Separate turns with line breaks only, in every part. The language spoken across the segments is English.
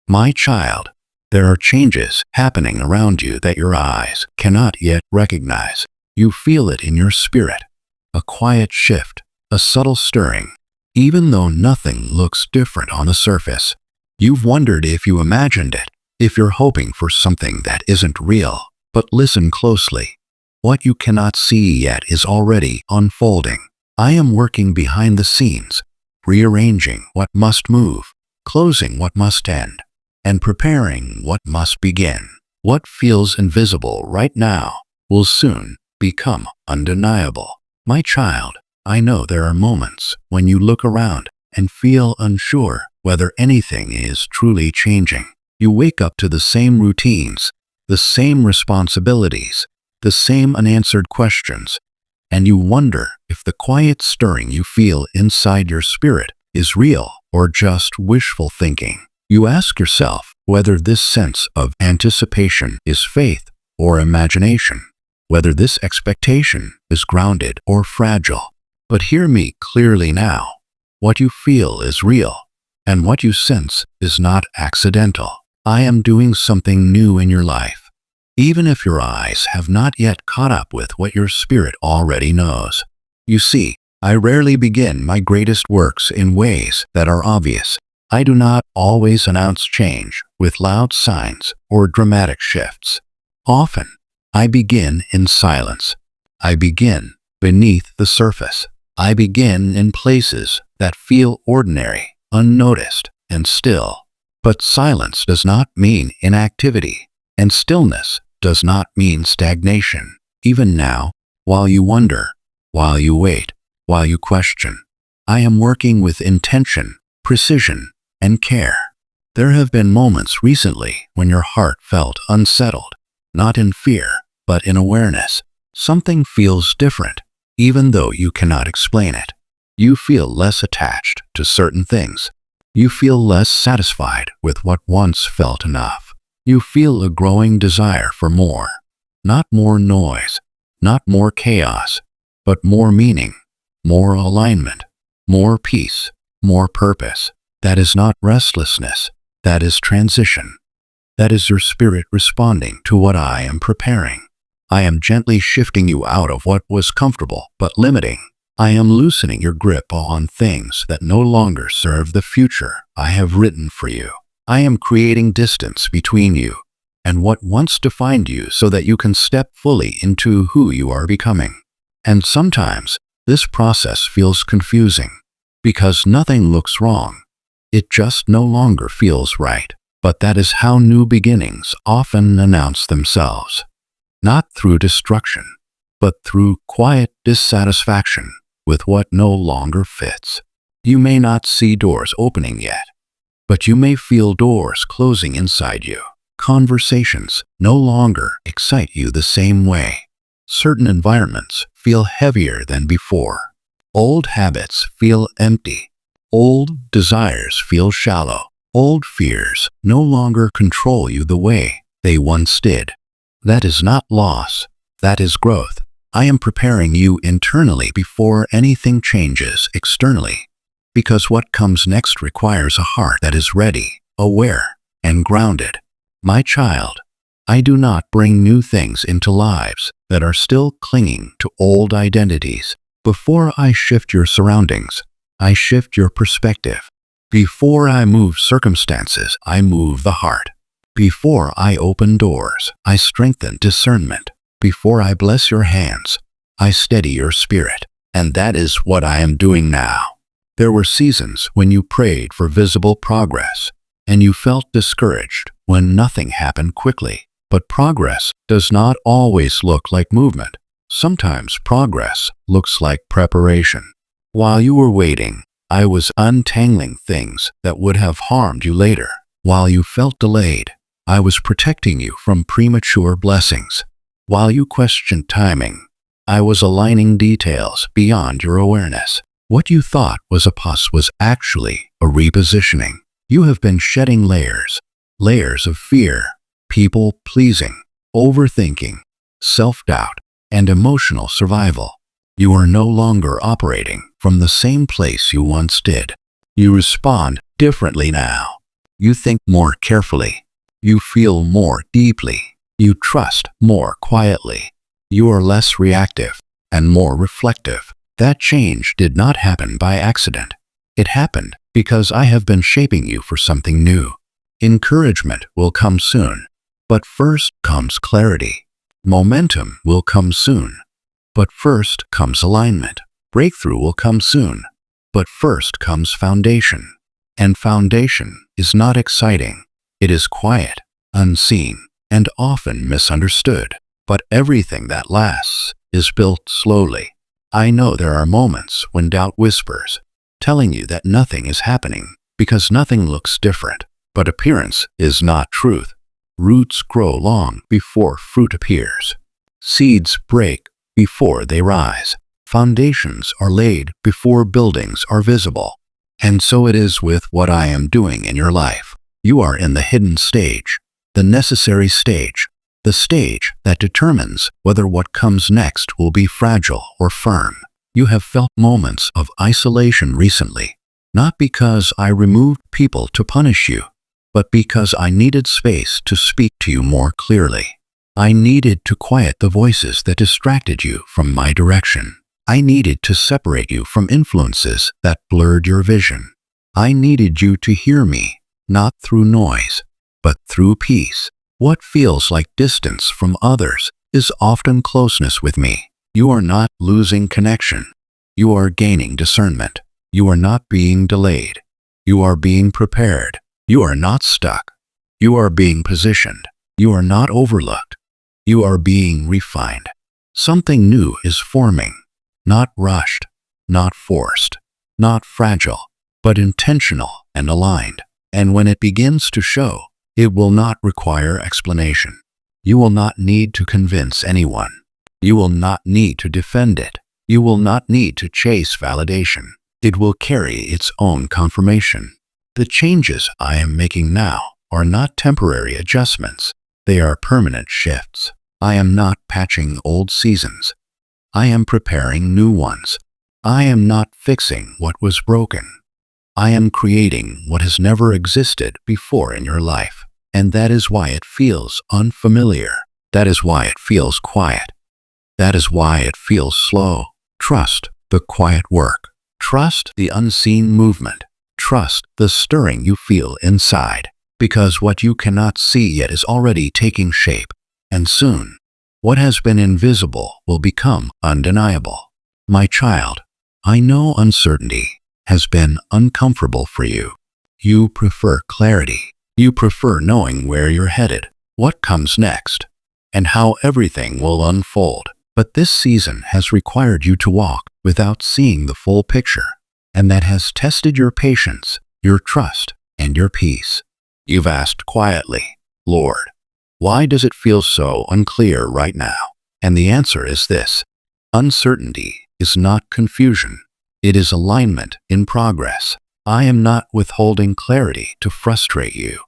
My child, there are changes happening around you that your eyes cannot yet recognize. You feel it in your spirit. A quiet shift, a subtle stirring, even though nothing looks different on the surface. You've wondered if you imagined it, if you're hoping for something that isn't real. But listen closely. What you cannot see yet is already unfolding. I am working behind the scenes, rearranging what must move, closing what must end, and preparing what must begin. What feels invisible right now will soon become undeniable. My child, I know there are moments when you look around and feel unsure whether anything is truly changing. You wake up to the same routines, the same responsibilities, the same unanswered questions, and you wonder if the quiet stirring you feel inside your spirit is real or just wishful thinking. You ask yourself whether this sense of anticipation is faith or imagination, whether this expectation is grounded or fragile. But hear me clearly now. What you feel is real, and what you sense is not accidental. I am doing something new in your life, even if your eyes have not yet caught up with what your spirit already knows. You see, I rarely begin my greatest works in ways that are obvious. I do not always announce change with loud signs or dramatic shifts. Often, I begin in silence. I begin beneath the surface. I begin in places that feel ordinary, unnoticed, and still. But silence does not mean inactivity, and stillness does not mean stagnation. Even now, while you wonder, while you wait, while you question, I am working with intention, precision, and care. There have been moments recently when your heart felt unsettled, not in fear, but in awareness. Something feels different, even though you cannot explain it. You feel less attached to certain things. You feel less satisfied with what once felt enough. You feel a growing desire for more. Not more noise, not more chaos, but more meaning, more alignment, more peace, more purpose. That is not restlessness. That is transition. That is your spirit responding to what I am preparing. I am gently shifting you out of what was comfortable but limiting. I am loosening your grip on things that no longer serve the future I have written for you. I am creating distance between you and what once defined you so that you can step fully into who you are becoming. And sometimes this process feels confusing because nothing looks wrong. It just no longer feels right. But that is how new beginnings often announce themselves. Not through destruction, but through quiet dissatisfaction with what no longer fits. You may not see doors opening yet, but you may feel doors closing inside you. Conversations no longer excite you the same way. Certain environments feel heavier than before. Old habits feel empty. Old desires feel shallow. Old fears no longer control you the way they once did. That is not loss. That is growth. I am preparing you internally before anything changes externally, because what comes next requires a heart that is ready, aware, and grounded. My child, I do not bring new things into lives that are still clinging to old identities. Before I shift your surroundings, I shift your perspective. Before I move circumstances, I move the heart. Before I open doors, I strengthen discernment. Before I bless your hands, I steady your spirit. And that is what I am doing now. There were seasons when you prayed for visible progress, and you felt discouraged when nothing happened quickly. But progress does not always look like movement. Sometimes progress looks like preparation. While you were waiting, I was untangling things that would have harmed you later. While you felt delayed, I was protecting you from premature blessings. While you questioned timing, I was aligning details beyond your awareness. What you thought was a pause was actually a repositioning. You have been shedding layers of fear, people-pleasing, overthinking, self-doubt, and emotional survival. You are no longer operating from the same place you once did. You respond differently now. You think more carefully. You feel more deeply. You trust more quietly. You are less reactive and more reflective. That change did not happen by accident. It happened because I have been shaping you for something new. Encouragement will come soon, but first comes clarity. Momentum will come soon, but first comes alignment. Breakthrough will come soon, but first comes foundation. And foundation is not exciting. It is quiet, unseen, and often misunderstood. But everything that lasts is built slowly. I know there are moments when doubt whispers, telling you that nothing is happening because nothing looks different. But appearance is not truth. Roots grow long before fruit appears. Seeds break before they rise. Foundations are laid before buildings are visible. And so it is with what I am doing in your life. You are in the hidden stage, the necessary stage, the stage that determines whether what comes next will be fragile or firm. You have felt moments of isolation recently, not because I removed people to punish you, but because I needed space to speak to you more clearly. I needed to quiet the voices that distracted you from my direction. I needed to separate you from influences that blurred your vision. I needed you to hear me, not through noise, but through peace. What feels like distance from others is often closeness with me. You are not losing connection. You are gaining discernment. You are not being delayed. You are being prepared. You are not stuck. You are being positioned. You are not overlooked. You are being refined. Something new is forming, not rushed, not forced, not fragile, but intentional and aligned. And when it begins to show, it will not require explanation. You will not need to convince anyone. You will not need to defend it. You will not need to chase validation. It will carry its own confirmation. The changes I am making now are not temporary adjustments. They are permanent shifts. I am not patching old seasons. I am preparing new ones. I am not fixing what was broken. I am creating what has never existed before in your life. And that is why it feels unfamiliar. That is why it feels quiet. That is why it feels slow. Trust the quiet work. Trust the unseen movement. Trust the stirring you feel inside. Because what you cannot see yet is already taking shape. And soon, what has been invisible will become undeniable. My child, I know uncertainty has been uncomfortable for you. You prefer clarity. You prefer knowing where you're headed, what comes next, and how everything will unfold. But this season has required you to walk without seeing the full picture, and that has tested your patience, your trust, and your peace. You've asked quietly, Lord, why does it feel so unclear right now? And the answer is this: uncertainty is not confusion. It is alignment in progress. I am not withholding clarity to frustrate you.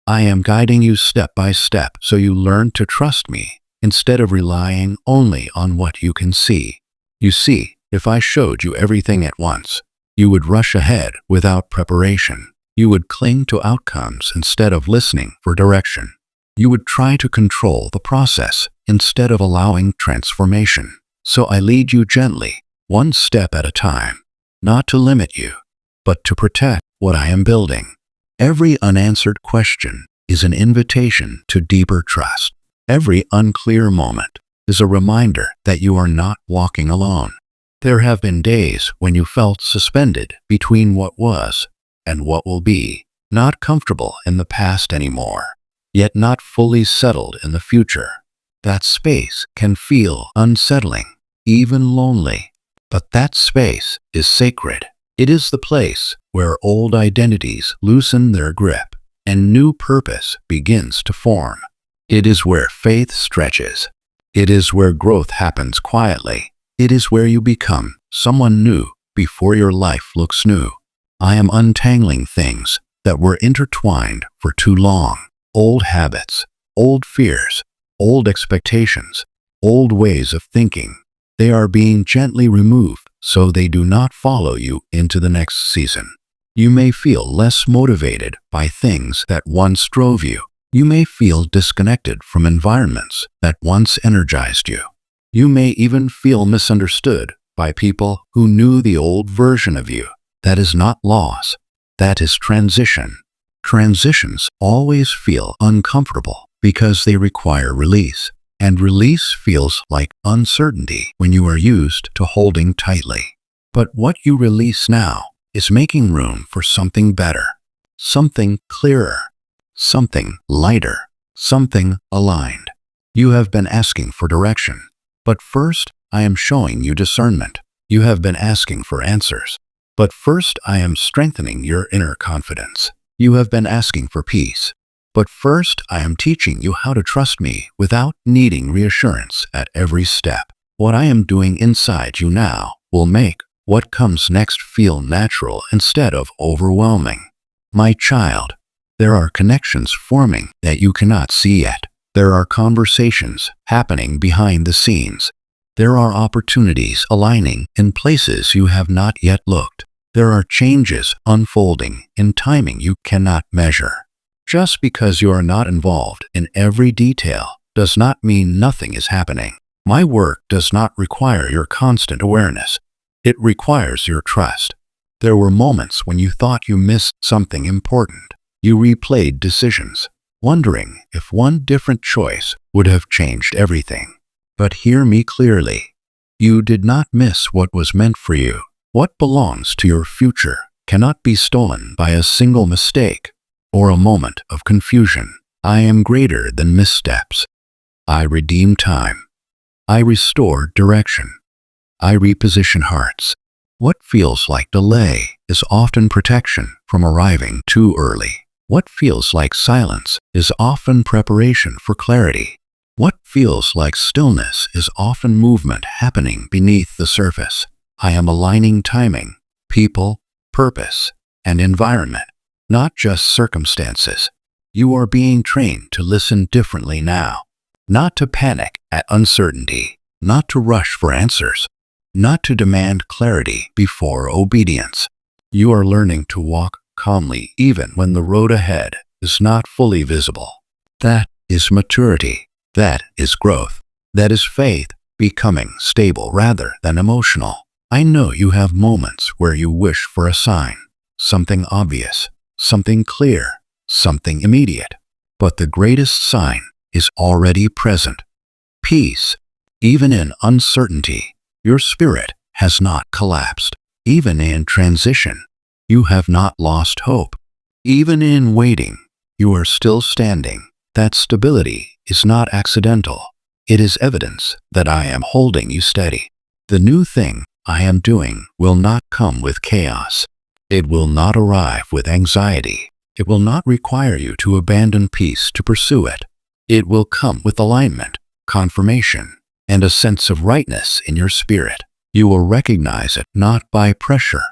I am guiding you step by step so you learn to trust me instead of relying only on what you can see. You see, if I showed you everything at once, you would rush ahead without preparation. You would cling to outcomes instead of listening for direction. You would try to control the process instead of allowing transformation. So I lead you gently, one step at a time, not to limit you, but to protect what I am building. Every unanswered question is an invitation to deeper trust. Every unclear moment is a reminder that you are not walking alone. There have been days when you felt suspended between what was and what will be, not comfortable in the past anymore, yet not fully settled in the future. That space can feel unsettling, even lonely, but that space is sacred. It is the place where old identities loosen their grip and new purpose begins to form. It is where faith stretches. It is where growth happens quietly. It is where you become someone new before your life looks new. I am untangling things that were intertwined for too long. Old habits, old fears, old expectations, old ways of thinking. They are being gently removed so they do not follow you into the next season. You may feel less motivated by things that once drove you. You may feel disconnected from environments that once energized you. You may even feel misunderstood by people who knew the old version of you. That is not loss. That is transition. Transitions always feel uncomfortable because they require release. And release feels like uncertainty when you are used to holding tightly. But what you release now is making room for something better, something clearer, something lighter, something aligned. You have been asking for direction, but first I am showing you discernment. You have been asking for answers, but first I am strengthening your inner confidence. You have been asking for peace, but first I am teaching you how to trust me without needing reassurance at every step. What I am doing inside you now will make what comes next feel natural instead of overwhelming. My child, there are connections forming that you cannot see yet. There are conversations happening behind the scenes. There are opportunities aligning in places you have not yet looked. There are changes unfolding in timing you cannot measure. Just because you are not involved in every detail does not mean nothing is happening. My work does not require your constant awareness. It requires your trust. There were moments when you thought you missed something important. You replayed decisions, wondering if one different choice would have changed everything. But hear me clearly. You did not miss what was meant for you. What belongs to your future cannot be stolen by a single mistake or a moment of confusion. I am greater than missteps. I redeem time. I restore direction. I reposition hearts. What feels like delay is often protection from arriving too early. What feels like silence is often preparation for clarity. What feels like stillness is often movement happening beneath the surface. I am aligning timing, people, purpose, and environment, not just circumstances. You are being trained to listen differently now, not to panic at uncertainty, not to rush for answers, not to demand clarity before obedience. You are learning to walk calmly even when the road ahead is not fully visible. That is maturity. That is growth. That is faith becoming stable rather than emotional. I know you have moments where you wish for a sign, something obvious, something clear, something immediate. But the greatest sign is already present. Peace. Even in uncertainty, your spirit has not collapsed. Even in transition, you have not lost hope. Even in waiting, you are still standing. That stability is not accidental. It is evidence that I am holding you steady. The new thing I am doing will not come with chaos. It will not arrive with anxiety. It will not require you to abandon peace to pursue it. It will come with alignment, confirmation, and a sense of rightness in your spirit. You will recognize it not by pressure,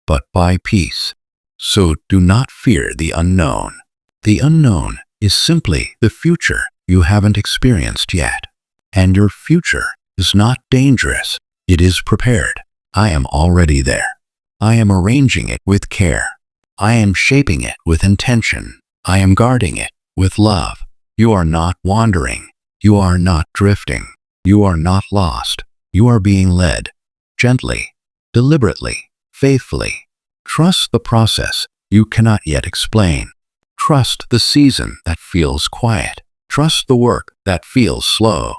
but by peace. So do not fear the unknown. The unknown is simply the future you haven't experienced yet. And your future is not dangerous. It is prepared. I am already there. I am arranging it with care. I am shaping it with intention. I am guarding it with love. You are not wandering. You are not drifting. You are not lost. You are being led. Gently, deliberately, faithfully. Trust the process you cannot yet explain. Trust the season that feels quiet. Trust the work that feels slow.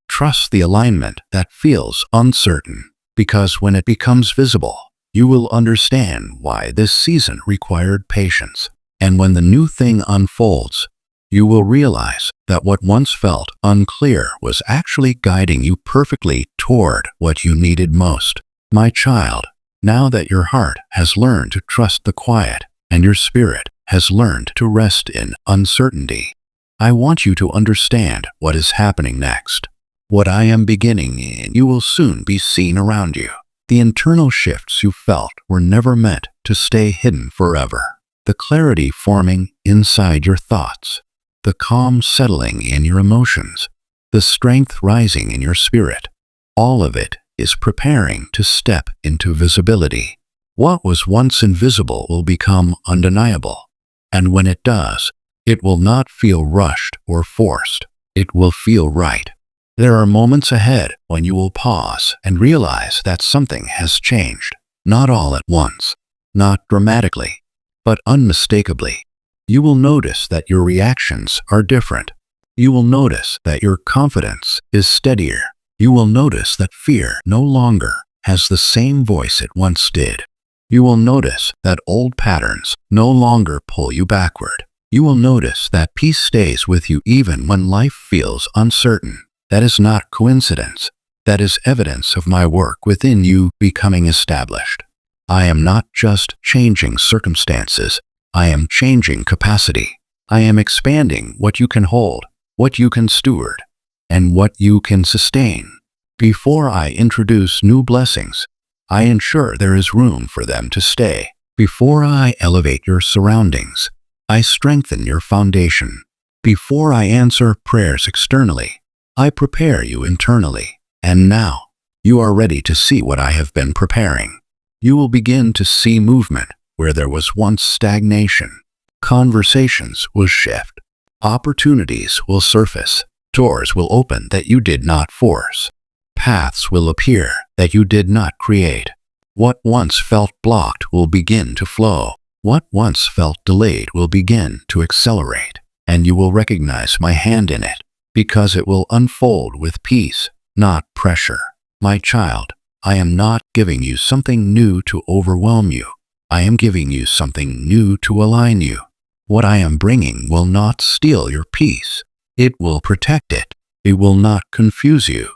Trust the alignment that feels uncertain. Because when it becomes visible, you will understand why this season required patience. And when the new thing unfolds, you will realize that what once felt unclear was actually guiding you perfectly toward what you needed most. My child, now that your heart has learned to trust the quiet and your spirit has learned to rest in uncertainty, I want you to understand what is happening next. What I am beginning in, you will soon be seen around you. The internal shifts you felt were never meant to stay hidden forever. The clarity forming inside your thoughts, the calm settling in your emotions, the strength rising in your spirit, all of it is preparing to step into visibility. What was once invisible will become undeniable. And when it does, it will not feel rushed or forced. It will feel right. There are moments ahead when you will pause and realize that something has changed. Not all at once, not dramatically, but unmistakably. You will notice that your reactions are different. You will notice that your confidence is steadier. You will notice that fear no longer has the same voice it once did. You will notice that old patterns no longer pull you backward. You will notice that peace stays with you even when life feels uncertain. That is not coincidence. That is evidence of my work within you becoming established. I am not just changing circumstances. I am changing capacity. I am expanding what you can hold, what you can steward, and what you can sustain. Before I introduce new blessings, I ensure there is room for them to stay. Before I elevate your surroundings, I strengthen your foundation. Before I answer prayers externally, I prepare you internally. And now, you are ready to see what I have been preparing. You will begin to see movement where there was once stagnation. Conversations will shift. Opportunities will surface. Doors will open that you did not force. Paths will appear that you did not create. What once felt blocked will begin to flow. What once felt delayed will begin to accelerate. And you will recognize my hand in it, because it will unfold with peace, not pressure. My child, I am not giving you something new to overwhelm you. I am giving you something new to align you. What I am bringing will not steal your peace. It will protect it. It will not confuse you.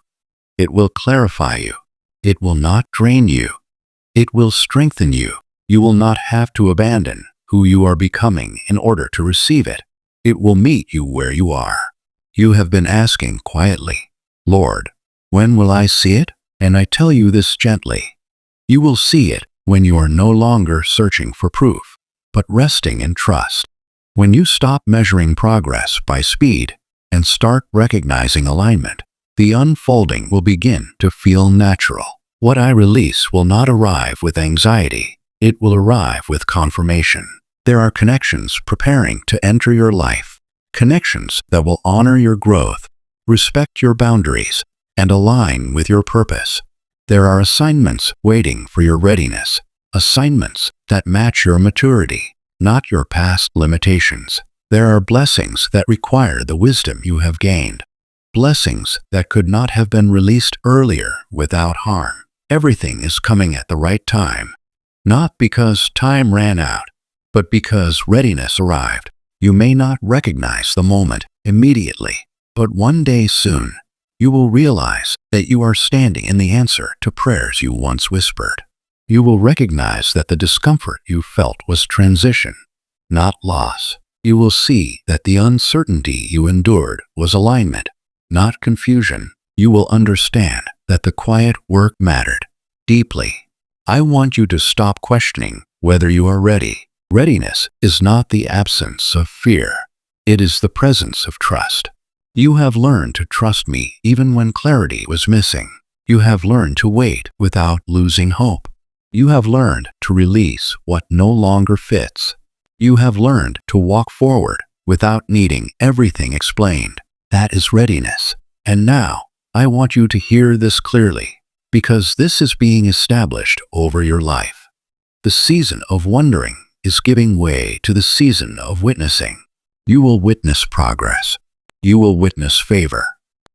It will clarify you. It will not drain you. It will strengthen you. You will not have to abandon who you are becoming in order to receive it. It will meet you where you are. You have been asking quietly, Lord, when will I see it? And I tell you this gently. You will see it when you are no longer searching for proof, but resting in trust. When you stop measuring progress by speed and start recognizing alignment, the unfolding will begin to feel natural. What I release will not arrive with anxiety. It will arrive with confirmation. There are connections preparing to enter your life, connections that will honor your growth, respect your boundaries, and align with your purpose. There are assignments waiting for your readiness, assignments that match your maturity, not your past limitations. There are blessings that require the wisdom you have gained, blessings that could not have been released earlier without harm. Everything is coming at the right time, not because time ran out, but because readiness arrived. You may not recognize the moment immediately, but one day soon, you will realize that you are standing in the answer to prayers you once whispered. You will recognize that the discomfort you felt was transition, not loss. You will see that the uncertainty you endured was alignment, not confusion. You will understand that the quiet work mattered deeply. I want you to stop questioning whether you are ready. Readiness is not the absence of fear. It is the presence of trust. You have learned to trust me even when clarity was missing. You have learned to wait without losing hope. You have learned to release what no longer fits. You have learned to walk forward without needing everything explained. That is readiness. And now, I want you to hear this clearly, because this is being established over your life. The season of wondering is giving way to the season of witnessing. You will witness progress. You will witness favor.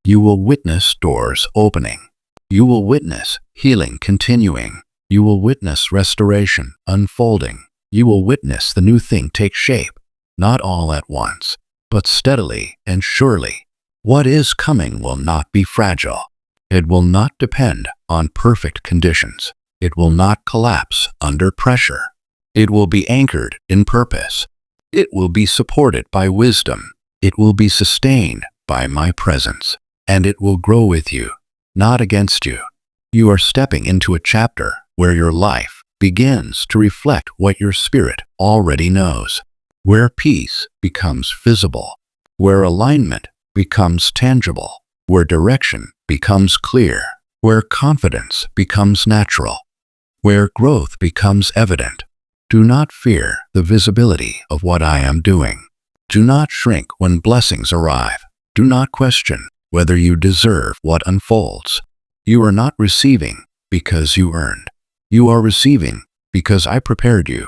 You will witness doors opening. You will witness healing continuing. You will witness restoration unfolding. You will witness the new thing take shape, not all at once, but steadily and surely. What is coming will not be fragile. It will not depend on perfect conditions. It will not collapse under pressure. It will be anchored in purpose. It will be supported by wisdom. It will be sustained by my presence. And it will grow with you, not against you. You are stepping into a chapter where your life begins to reflect what your spirit already knows, where peace becomes visible, where alignment becomes tangible, where direction becomes clear, where confidence becomes natural, where growth becomes evident. Do not fear the visibility of what I am doing. Do not shrink when blessings arrive. Do not question whether you deserve what unfolds. You are not receiving because you earned. You are receiving because I prepared you.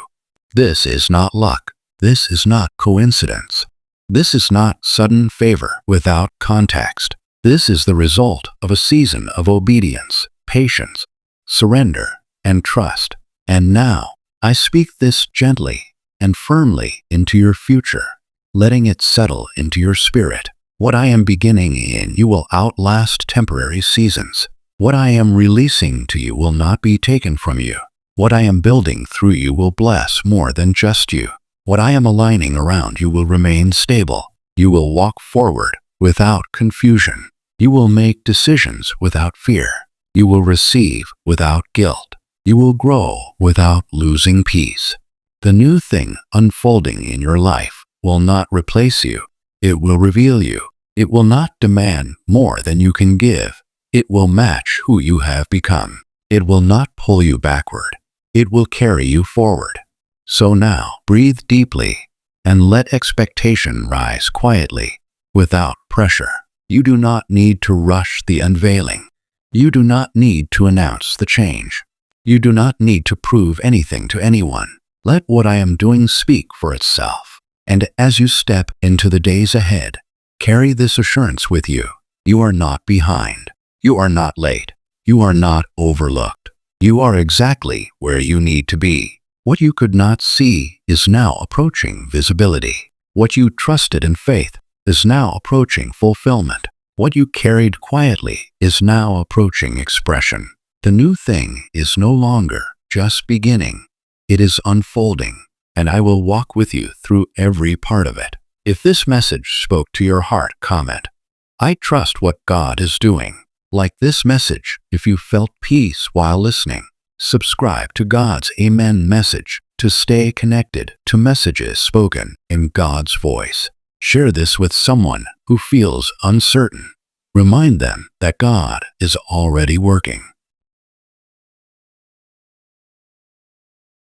This is not luck. This is not coincidence. This is not sudden favor without context. This is the result of a season of obedience, patience, surrender, and trust. And now, I speak this gently and firmly into your future, letting it settle into your spirit. What I am beginning in you will outlast temporary seasons. What I am releasing to you will not be taken from you. What I am building through you will bless more than just you. What I am aligning around you will remain stable. You will walk forward without confusion. You will make decisions without fear. You will receive without guilt. You will grow without losing peace. The new thing unfolding in your life will not replace you. It will reveal you. It will not demand more than you can give. It will match who you have become. It will not pull you backward. It will carry you forward. So now, breathe deeply and let expectation rise quietly, without pressure. You do not need to rush the unveiling. You do not need to announce the change. You do not need to prove anything to anyone. Let what I am doing speak for itself. And as you step into the days ahead, carry this assurance with you. You are not behind. You are not late. You are not overlooked. You are exactly where you need to be. What you could not see is now approaching visibility. What you trusted in faith is now approaching fulfillment. What you carried quietly is now approaching expression. The new thing is no longer just beginning. It is unfolding, and I will walk with you through every part of it. If this message spoke to your heart, comment, "I trust what God is doing." Like this message if you felt peace while listening. Subscribe to God's Amen message to stay connected to messages spoken in God's voice. Share this with someone who feels uncertain. Remind them that God is already working.